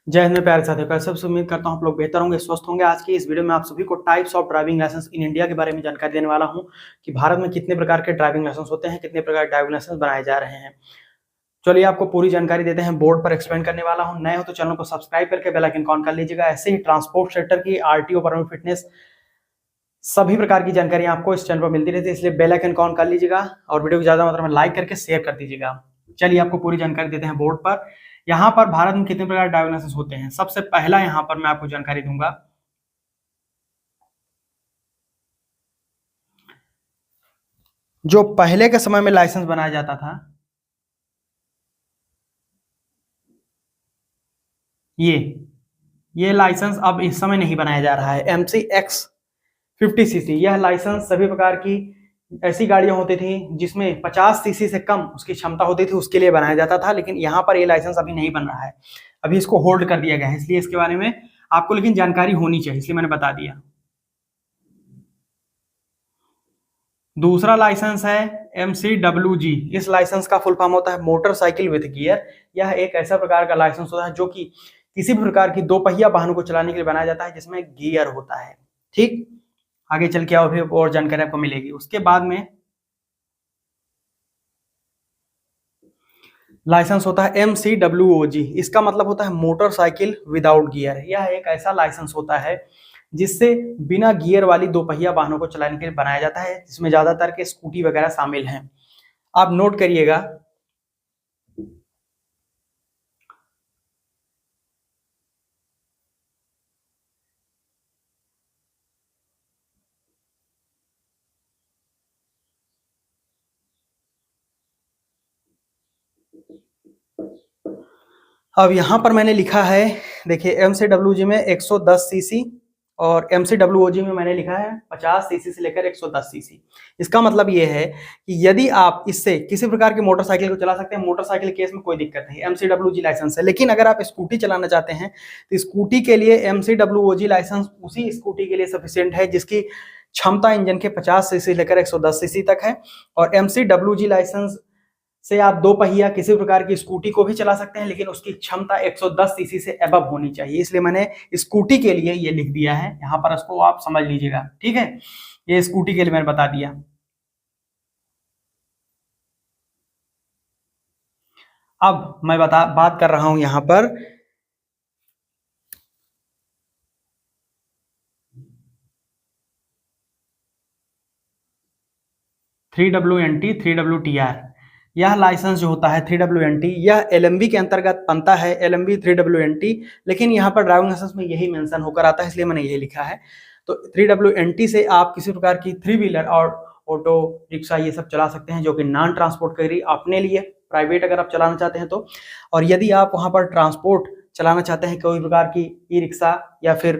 जय हिंद मेरे प्यारे साथियों, कैसे सब उम्मीद करता हूं आप लोग बेहतर होंगे, स्वस्थ होंगे। आज की इस वीडियो में आप सभी को types of driving license in India के बारे में जानकारी देने वाला हूं कि भारत में कितने प्रकार के ड्राइविंग लाइसेंस होते हैं, कितने प्रकार के ड्राइविंग लाइसेंस बनाए जा रहे हैं। चलिए आपको पूरी जानकारी देते हैं, बोर्ड पर एक्सप्लेन करने वाला हूं। नए हो तो चैनल को सब्सक्राइब करके बेल आइकन ऑन कर लीजिएगा। ऐसे ही ट्रांसपोर्ट सेक्टर की आरटीओ परमिट फिटनेस सभी प्रकार की जानकारी आपको इस चैनल पर मिलती रहती है, इसलिए बेल आइकन ऑन कर लीजिएगा और वीडियो को ज्यादा मात्रा में लाइक करके शेयर कर दीजिएगा। चलिए आपको पूरी जानकारी देते हैं बोर्ड पर। यहाँ पर भारत में कितने प्रकार के ड्राइविंग लाइसेंस होते हैं, सबसे पहला यहाँ पर मैं आपको जानकारी दूंगा। जो पहले के समय में लाइसेंस बनाया जाता था, ये लाइसेंस अब इस समय नहीं बनाया जा रहा है। MCX 50cc यह लाइसेंस सभी प्रकार की ऐसी गाड़ियां होती थी जिसमें 50cc से कम उसकी क्षमता होती थी, उसके लिए बनाया जाता था। लेकिन यहाँ पर ये लाइसेंस अभी नहीं बन रहा है, अभी इसको होल्ड कर दिया गया है, इसलिए इसके बारे में आपको लेकिन जानकारी होनी चाहिए, इसलिए मैंने बता दिया। दूसरा लाइसेंस है MCWG। इस लाइसेंस का फुल फॉर्म होता है मोटरसाइकिल विद गियर। यह एक ऐसा प्रकार का लाइसेंस होता है जो कि किसी भी प्रकार की दो पहिया वाहनों को चलाने के लिए बनाया जाता है जिसमें गियर होता है। ठीक, आगे चल के और जानकारी आपको मिलेगी। उसके बाद में लाइसेंस होता है MCWOG। इसका मतलब होता है मोटरसाइकिल विदाउट गियर। यह एक ऐसा लाइसेंस होता है जिससे बिना गियर वाली दो पहिया वाहनों को चलाने के लिए बनाया जाता है, जिसमें ज्यादातर के स्कूटी वगैरह शामिल हैं। आप नोट करिएगा। अब यहां पर मैंने लिखा है, देखिए MCWG में 110cc और MCWOG में मैंने लिखा है 50cc से लेकर 110cc। इसका मतलब ये है कि यदि आप इससे किसी प्रकार की मोटरसाइकिल को चला सकते हैं, मोटरसाइकिल केस में कोई दिक्कत नहीं, MCWG लाइसेंस है। लेकिन अगर आप स्कूटी चलाना चाहते हैं तो स्कूटी के लिए MCWOG लाइसेंस उसी स्कूटी के लिए सफिशियंट है जिसकी क्षमता इंजन के 50cc लेकर 110cc तक है। और MCWG लाइसेंस से आप दो पहिया किसी प्रकार की स्कूटी को भी चला सकते हैं, लेकिन उसकी क्षमता 110cc से अबव होनी चाहिए। इसलिए मैंने स्कूटी के लिए ये लिख दिया है, यहाँ पर इसको आप समझ लीजिएगा। ठीक है, ये स्कूटी के लिए मैंने बता दिया। अब मैं बात कर रहा हूं यहाँ पर WNT 3WTR। यह लाइसेंस जो होता है 3WNT, यह LMB के अंतर्गत बनता है, LMB 3WNT। लेकिन यहाँ पर ड्राइविंग लाइसेंस में यही मेंशन होकर आता है, इसलिए मैंने यही लिखा है। तो 3WNT से आप किसी प्रकार की 3 व्हीलर और ऑटो रिक्शा ये सब चला सकते हैं, जो कि नॉन ट्रांसपोर्ट कैटेगरी अपने लिए, प्राइवेट अगर आप चलाना चाहते हैं तो। और यदि आप वहाँ पर ट्रांसपोर्ट चलाना चाहते हैं, कोई प्रकार की ई रिक्शा या फिर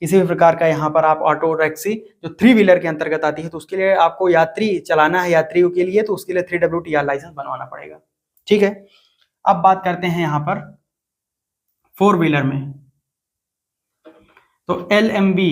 किसी भी प्रकार का यहाँ पर आप ऑटो टैक्सी जो 3 व्हीलर के अंतर्गत आती है, तो उसके लिए आपको यात्री चलाना है, यात्रियों के लिए, तो उसके लिए 3WTR लाइसेंस बनवाना पड़ेगा। ठीक है, अब बात करते हैं यहाँ पर 4 व्हीलर में। तो LMB,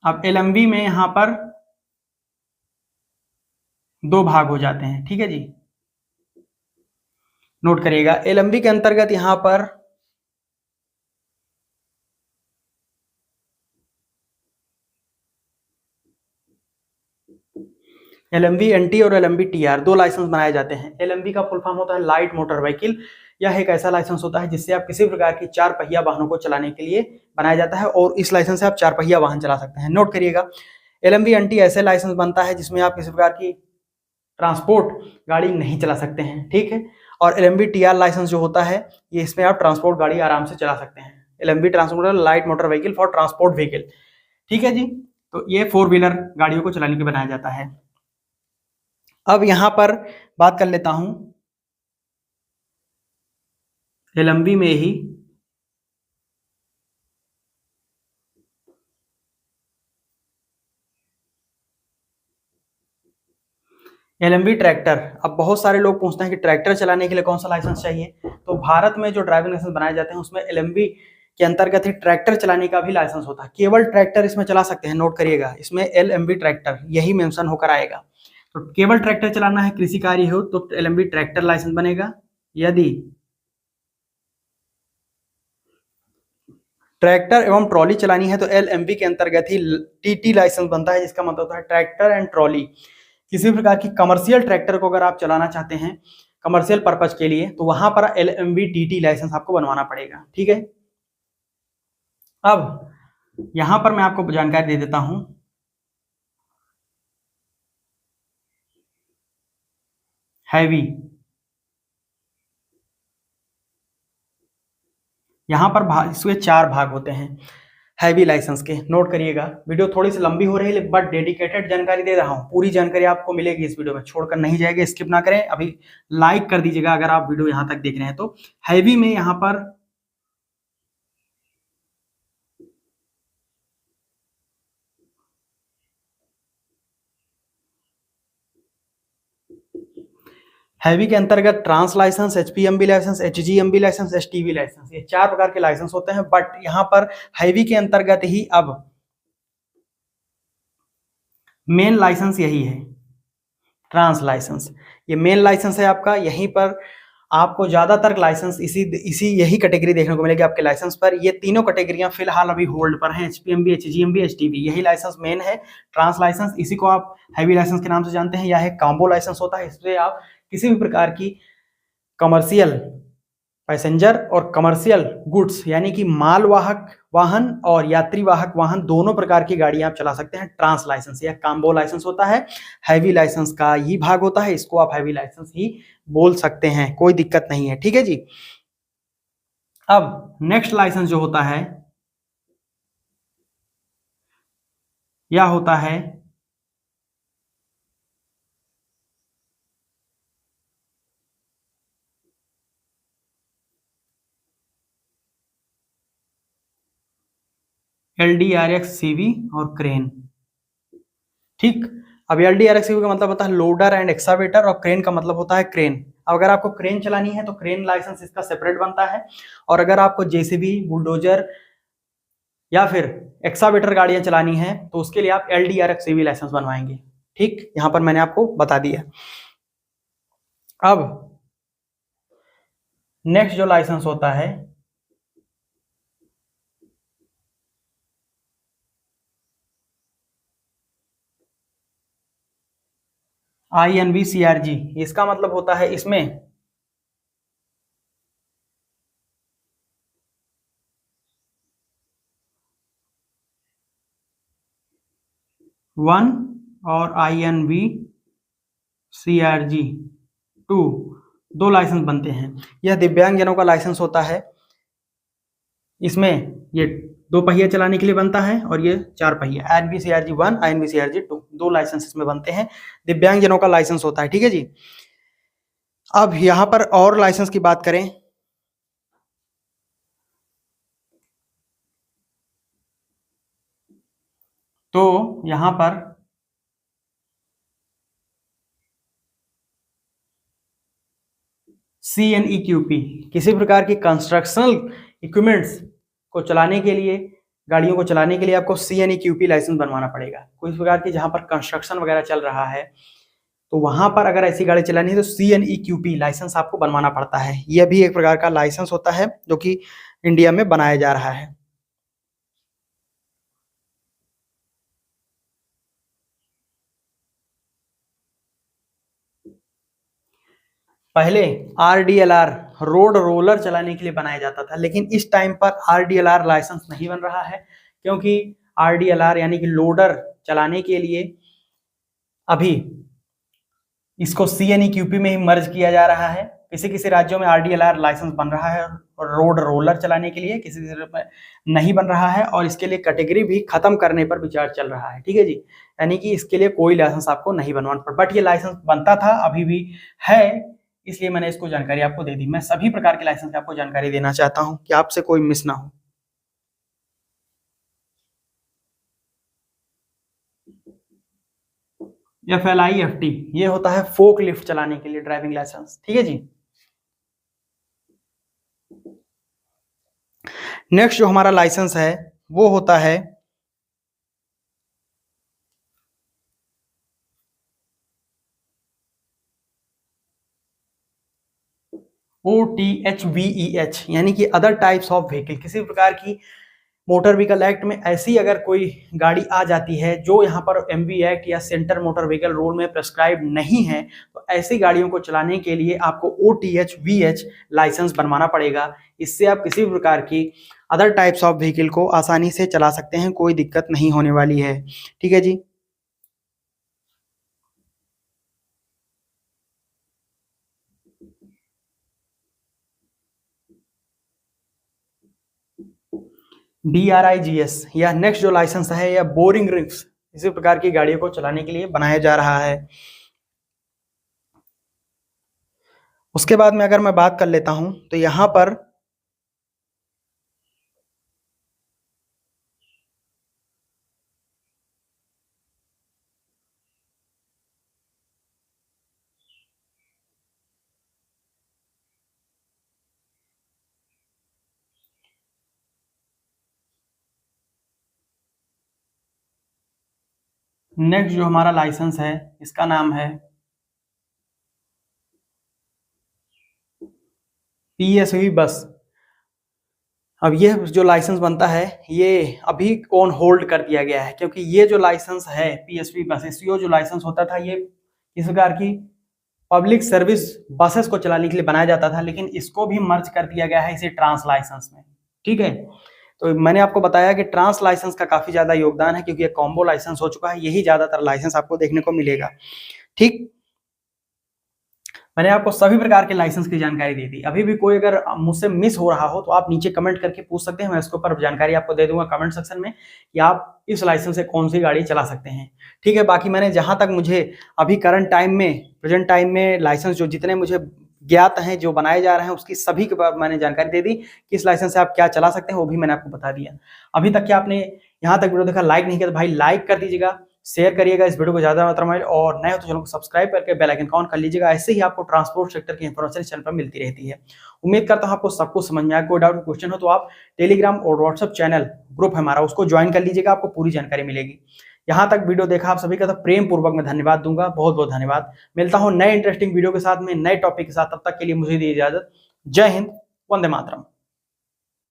अब LMB में यहाँ पर दो भाग हो जाते हैं। ठीक है जी, नोट करिएगा। LMB के अंतर्गत यहाँ पर LMB NT और LMB TR दो लाइसेंस बनाए जाते हैं। LMB का फुल फॉर्म होता है लाइट मोटर व्हीकल। यह एक ऐसा लाइसेंस होता है जिससे आप किसी प्रकार की 4 पहिया वाहनों को चलाने के लिए बनाया जाता है, और इस लाइसेंस से आप 4 पहिया वाहन चला सकते हैं। नोट करिएगा, LMB NT ऐसे लाइसेंस बनता है जिसमें आप किसी प्रकार की ट्रांसपोर्ट गाड़ी नहीं चला सकते हैं। ठीक है, और LMB TR लाइसेंस जो होता है, ये इसमें आप ट्रांसपोर्ट गाड़ी आराम से चला सकते हैं। LMB transporter light motor vehicle for transport vehicle. ठीक है जी, तो ये 4 व्हीलर गाड़ियों को चलाने के लिए बनाया जाता है। अब यहां पर बात कर लेता हूं LMB में ही LMB ट्रैक्टर। अब बहुत सारे लोग पूछते हैं कि ट्रैक्टर चलाने के लिए कौन सा लाइसेंस चाहिए, तो भारत में जो ड्राइविंग लाइसेंस बनाए जाते हैं उसमें LMB के अंतर्गत ही ट्रैक्टर चलाने का भी लाइसेंस होता है। केवल ट्रैक्टर इसमें चला सकते हैं, नोट करिएगा, इसमें LMB ट्रैक्टर यही मेंशन होकर आएगा। तो केवल ट्रैक्टर चलाना है, कृषि कार्य हो, तो LMB ट्रैक्टर लाइसेंस बनेगा। यदि ट्रैक्टर एवं ट्रॉली चलानी है तो LMV के अंतर्गत ही TT लाइसेंस बनता है, जिसका मतलब होता है ट्रैक्टर एंड ट्रॉली। किसी भी प्रकार की कमर्शियल ट्रैक्टर को अगर आप चलाना चाहते हैं कमर्शियल पर्पज के लिए तो वहां पर LMV TT लाइसेंस आपको बनवाना पड़ेगा, ठीक है। अब यहां पर मैं आपको जानकारी दे देता हूं। हैवी, यहां पर इसके 4 भाग होते हैं हैवी लाइसेंस के, नोट करिएगा। वीडियो थोड़ी सी लंबी हो रही है बट डेडिकेटेड जानकारी दे रहा हूं, पूरी जानकारी आपको मिलेगी इस वीडियो में, छोड़कर नहीं जाएगी, स्किप ना करें। अभी लाइक कर दीजिएगा अगर आप वीडियो यहां तक देख रहे हैं तो। हैवी में यहां पर हैवी के अंतर्गत trans license, HPMB license, HGMB license, STV license, ये 4 प्रकार के लाइसेंस होते हैं। बट यहां पर हैवी के अंतर्गत ही अब मेन लाइसेंस यही है, ट्रांस लाइसेंस। ये मेन लाइसेंस है आपका। यहीं पर आपको ज्यादातर लाइसेंस इसी यही कैटेगरी देखने को मिलेगी आपके लाइसेंस पर। ये तीनों कैटेगरियां फिलहाल अभी होल्ड पर हैं, HPMB, HGMB, HTV, यही लाइसेंस मेन है। ट्रांस लाइसेंस इसी को आप हैवी लाइसेंस के नाम से जानते हैं, यह एक कॉम्बो लाइसेंस होता है। इससे आप किसी भी प्रकार की कमर्शियल पैसेंजर और कमर्शियल गुड्स यानी कि मालवाहक वाहन और यात्री वाहक वाहन दोनों प्रकार की गाड़ियां आप चला सकते हैं। ट्रांस लाइसेंस या कॉम्बो लाइसेंस होता है, हैवी लाइसेंस का ही भाग होता है, इसको आप हैवी लाइसेंस ही बोल सकते हैं, कोई दिक्कत नहीं है, ठीक है जी। अब नेक्स्ट लाइसेंस जो होता है यह होता है LDRX CV और क्रेन, ठीक। अब LDRX CV का मतलब होता है लोडर एंड एक्सावेटर और क्रेन का मतलब होता है क्रेन। अब अगर आपको क्रेन चलानी है तो क्रेन लाइसेंस इसका सेपरेट बनता है, और अगर आपको JCB, बुलडोजर या फिर एक्सावेटर गाड़ियां चलानी है तो उसके लिए आप LDRX CV लाइसेंस बनवाएंगे, ठीक। यहां पर मैंने आपको बता दिया। अब नेक्स्ट जो लाइसेंस होता है INV CRG, इसका मतलब होता है इसमें वन और INV CRG 2 दो लाइसेंस बनते हैं। यह दिव्यांगजनों का लाइसेंस होता है। इसमें ये 2 पहिया चलाने के लिए बनता है और ये 4 पहिया, INV CRG 1, INV CRG 2, 2 licence इसमें बनते हैं, दिव्यांगजनों का लाइसेंस होता है, ठीक है जी। अब यहां पर और लाइसेंस की बात करें तो यहां पर CNEQP, किसी प्रकार की कंस्ट्रक्शनल इक्विपमेंट्स को चलाने के लिए, गाड़ियों को चलाने के लिए आपको CNEQP लाइसेंस बनवाना पड़ेगा। कोई प्रकार की जहां पर कंस्ट्रक्शन वगैरह चल रहा है तो वहां पर अगर ऐसी गाड़ी चलानी है तो CNEQP लाइसेंस आपको बनवाना पड़ता है। यह भी एक प्रकार का लाइसेंस होता है जो कि इंडिया में बनाया जा रहा है। पहले RDLR रोड रोलर चलाने के लिए बनाया जाता था, लेकिन इस टाइम पर RDLR लाइसेंस नहीं बन रहा है, क्योंकि RDLR यानी कि लोडर चलाने के लिए अभी इसको CNEQP में ही मर्ज किया जा रहा है। किसी किसी राज्यों में RDLR लाइसेंस बन रहा है रोड रोलर चलाने के लिए, किसी किसी में नहीं बन रहा है, और इसके लिए कैटेगरी भी खत्म करने पर विचार चल रहा है, ठीक है जी। यानी कि इसके लिए कोई लाइसेंस आपको नहीं बनवाना पड़ा, बट ये लाइसेंस बनता था, अभी भी है, इसलिए मैंने इसको जानकारी आपको दे दी। मैं सभी प्रकार के लाइसेंस की आपको जानकारी देना चाहता हूं कि आपसे कोई मिस ना हो। FLIFT ये होता है फोक लिफ्ट चलाने के लिए ड्राइविंग लाइसेंस, ठीक है जी। नेक्स्ट जो हमारा लाइसेंस है वो होता है OTHVEH, यानी कि अदर टाइप्स ऑफ व्हीकल। किसी प्रकार की मोटर व्हीकल एक्ट में ऐसी अगर कोई गाड़ी आ जाती है जो यहाँ पर एमवी एक्ट या सेंटर मोटर व्हीकल रूल में प्रेस्क्राइब नहीं है, तो ऐसी गाड़ियों को चलाने के लिए आपको OTH VH लाइसेंस बनवाना पड़ेगा। इससे आप किसी भी प्रकार की अदर टाइप्स ऑफ व्हीकल को आसानी से चला सकते हैं, कोई दिक्कत नहीं होने वाली है। ठीक है जी। DRIGS या नेक्स्ट जो लाइसेंस है या बोरिंग रिग्स, इसी प्रकार की गाड़ियों को चलाने के लिए बनाया जा रहा है। उसके बाद में अगर मैं बात कर लेता हूं तो यहां पर नेक्स्ट जो हमारा लाइसेंस है इसका नाम है PSV बस। अब ये जो लाइसेंस बनता है ये अभी ऑन होल्ड कर दिया गया है, क्योंकि ये जो लाइसेंस है PSV बस, इसको जो लाइसेंस होता था ये इस प्रकार की पब्लिक सर्विस बसेस को चलाने के लिए बनाया जाता था, लेकिन इसको भी मर्ज कर दिया गया है इसे ट्रांस लाइसेंस में। ठीक है, तो मैंने आपको बताया कि ट्रांस लाइसेंस का काफी ज्यादा योगदान है, क्योंकि ये कॉम्बो लाइसेंस हो चुका है, यही ज्यादातर लाइसेंस आपको देखने को मिलेगा। ठीक, मैंने आपको सभी प्रकार के लाइसेंस की जानकारी दी थी। अभी भी कोई अगर मुझसे मिस हो रहा हो तो आप नीचे कमेंट करके पूछ सकते हैं, मैं इसके ऊपर जानकारी आपको दे दूंगा कमेंट सेक्शन में कि आप इस लाइसेंस से कौन सी गाड़ी चला सकते हैं। ठीक है, बाकी मैंने जहां तक मुझे अभी करंट टाइम में, प्रेजेंट टाइम में लाइसेंस जो जितने मुझे ज्ञात हैं, जो बनाए जा रहे हैं, उसकी सभी के बारे में मैंने जानकारी दे दी कि इस लाइसेंस से आप क्या चला सकते हैं, वो भी मैंने आपको बता दिया। अभी तक क्या आपने यहाँ तक वीडियो देखा, लाइक नहीं किया तो भाई लाइक कर दीजिएगा, शेयर करिएगा इस वीडियो को ज्यादा मात्रा में, और नए हो तो चैनल को सब्सक्राइब करके बेल आइकन ऑन कर लीजिएगा। ऐसे ही आपको ट्रांसपोर्ट सेक्टर की इंफॉर्मेशन इस चैनल पर मिलती रहती है। उम्मीद करता हूं आपको सब कुछ समझ में आया। कोई डाउट क्वेश्चन हो तो आप टेलीग्राम और व्हाट्सएप चैनल ग्रुप है हमारा, उसको ज्वाइन कर लीजिएगा, आपको पूरी जानकारी मिलेगी। यहाँ तक वीडियो देखा आप सभी का तो प्रेम पूर्वक मैं धन्यवाद दूंगा, बहुत बहुत धन्यवाद। मिलता हूँ नए इंटरेस्टिंग वीडियो के साथ में, नए टॉपिक के साथ, तब तक के लिए मुझे दी इजाजत। जय हिंद, वंदे मातरम।